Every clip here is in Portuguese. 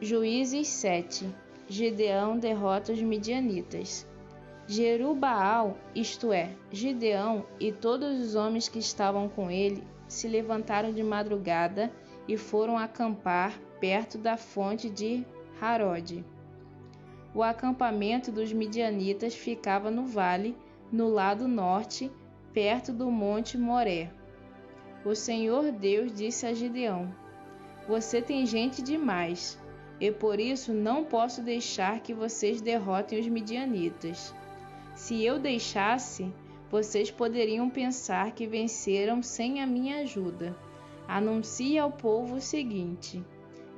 Juízes 7. Gideão derrota os midianitas. Jerubbaal, isto é, Gideão e todos os homens que estavam com ele, se levantaram de madrugada e foram acampar perto da fonte de Harod. O acampamento dos midianitas ficava no vale, no lado norte, perto do monte Moré. O Senhor Deus disse a Gideão: Você tem gente demais, e por isso não posso deixar que vocês derrotem os midianitas. Se eu deixasse, vocês poderiam pensar que venceram sem a minha ajuda. Anuncie ao povo o seguinte: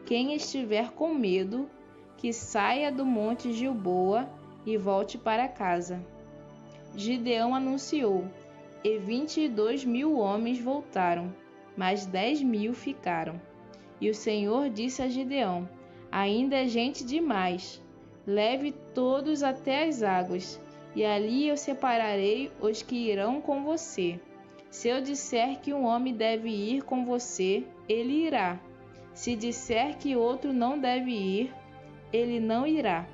quem estiver com medo, que saia do monte Gilboa e volte para casa. Gideão anunciou, e 22.000 homens voltaram, mas 10.000 ficaram. E o Senhor disse a Gideão: Ainda é gente demais. Leve todos até as águas, e ali eu separarei os que irão com você. Se eu disser que um homem deve ir com você, ele irá. Se disser que outro não deve ir, ele não irá.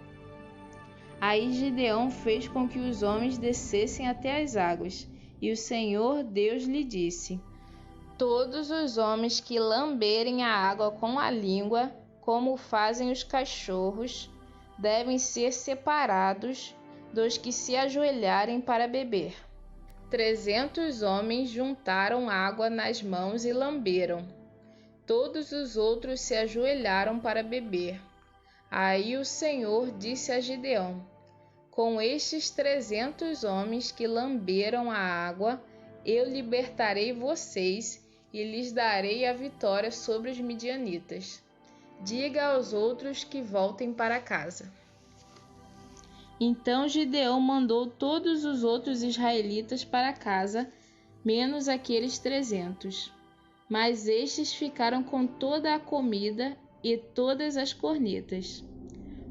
Aí Gideão fez com que os homens descessem até as águas, e o Senhor Deus lhe disse: Todos os homens que lamberem a água com a língua, como fazem os cachorros, devem ser separados dos que se ajoelharem para beber. 300 homens juntaram água nas mãos e lamberam. Todos os outros se ajoelharam para beber. Aí o Senhor disse a Gideão: Com estes 300 homens que lamberam a água, eu libertarei vocês e lhes darei a vitória sobre os midianitas. Diga aos outros que voltem para casa. Então Gideão mandou todos os outros israelitas para casa, menos aqueles 300. Mas estes ficaram com toda a comida e todas as cornetas.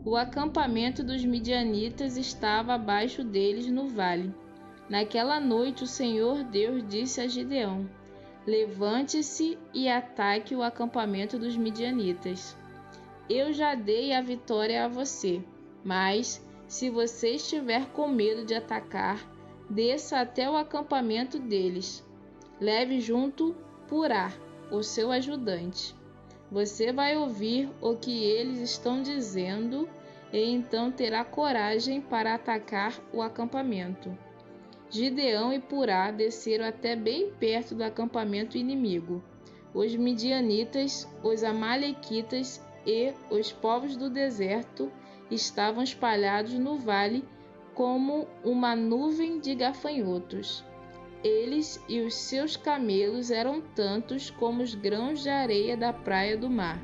O acampamento dos midianitas estava abaixo deles no vale. Naquela noite o Senhor Deus disse a Gideão: Levante-se e ataque o acampamento dos midianitas. Eu já dei a vitória a você, mas, se você estiver com medo de atacar, desça até o acampamento deles. Leve junto Purá, o seu ajudante. Você vai ouvir o que eles estão dizendo e então terá coragem para atacar o acampamento. Gideão e Purá desceram até bem perto do acampamento inimigo. Os midianitas, os amalequitas e os povos do deserto estavam espalhados no vale como uma nuvem de gafanhotos. Eles e os seus camelos eram tantos como os grãos de areia da praia do mar.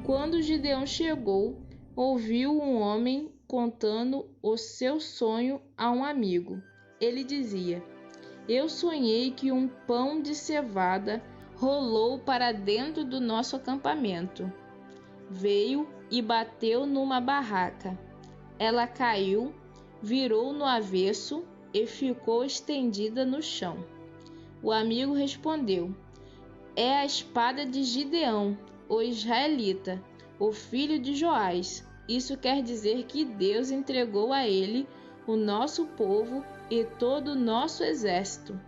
Quando Gideão chegou, ouviu um homem contando o seu sonho a um amigo. Ele dizia: Eu sonhei que um pão de cevada rolou para dentro do nosso acampamento. Veio e bateu numa barraca. Ela caiu, virou no avesso e ficou estendida no chão. O amigo respondeu: É a espada de Gideão, o israelita, o filho de Joás. Isso quer dizer que Deus entregou a ele o nosso povo e todo o nosso exército.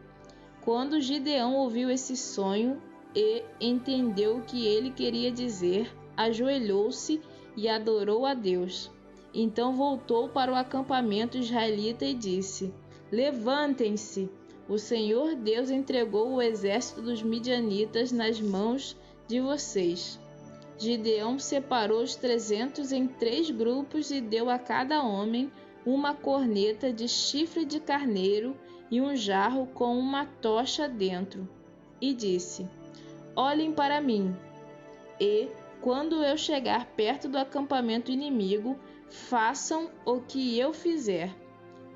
Quando Gideão ouviu esse sonho e entendeu o que ele queria dizer, ajoelhou-se e adorou a Deus. Então voltou para o acampamento israelita e disse: Levantem-se! O Senhor Deus entregou o exército dos midianitas nas mãos de vocês. Gideão separou os 300 em 3 grupos e deu a cada homem uma corneta de chifre de carneiro e um jarro com uma tocha dentro. E disse: Olhem para mim. E, quando eu chegar perto do acampamento inimigo, façam o que eu fizer.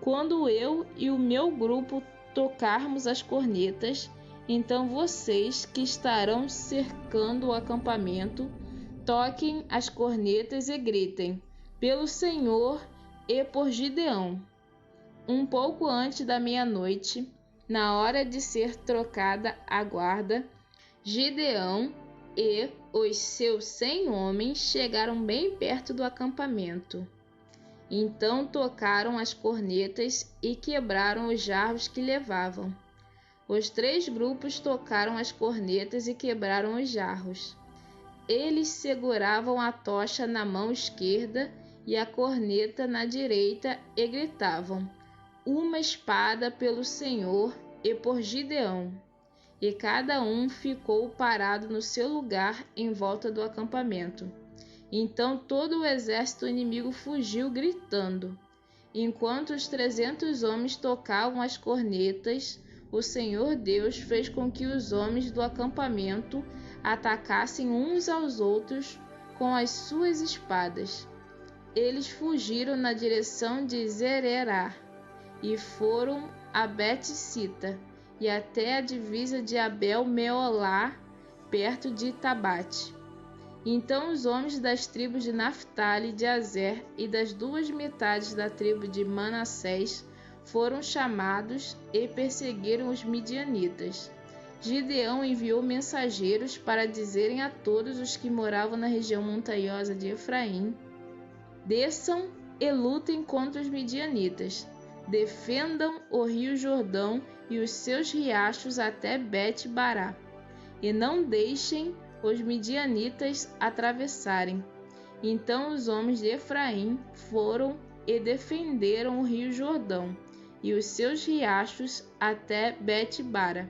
Quando eu e o meu grupo tocarmos as cornetas, então vocês que estarão cercando o acampamento, toquem as cornetas e gritem: Pelo Senhor e por Gideão. Um pouco antes da meia-noite, na hora de ser trocada a guarda, Gideão e os seus 100 homens chegaram bem perto do acampamento. Então tocaram as cornetas e quebraram os jarros que levavam. Os 3 grupos tocaram as cornetas e quebraram os jarros. Eles seguravam a tocha na mão esquerda e a corneta na direita e gritavam: uma espada pelo Senhor e por Gideão. E cada um ficou parado no seu lugar em volta do acampamento. Então todo o exército inimigo fugiu gritando. Enquanto os 300 homens tocavam as cornetas, o Senhor Deus fez com que os homens do acampamento atacassem uns aos outros com as suas espadas. Eles fugiram na direção de Zererá e foram a Bet-sita e até a divisa de Abel-meolá, perto de Tabate. Então os homens das tribos de Naftali, de Azer e das 2 metades da tribo de Manassés foram chamados e perseguiram os midianitas. Gideão enviou mensageiros para dizerem a todos os que moravam na região montanhosa de Efraim: desçam e lutem contra os midianitas. Defendam o rio Jordão e os seus riachos até Bet-bará, e não deixem os midianitas atravessarem. Então os homens de Efraim foram e defenderam o rio Jordão e os seus riachos até Bet-bara.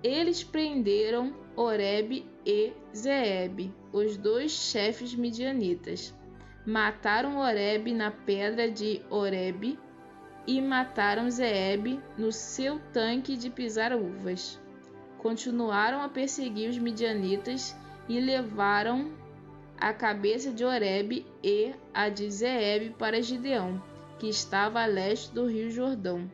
Eles prenderam Oreb e Zeeb, os 2 chefes midianitas. Mataram Oreb na pedra de Oreb e mataram Zeeb no seu tanque de pisar uvas. Continuaram a perseguir os midianitas e levaram a cabeça de Oreb e a de Zeeb para Gideão, que estava a leste do rio Jordão.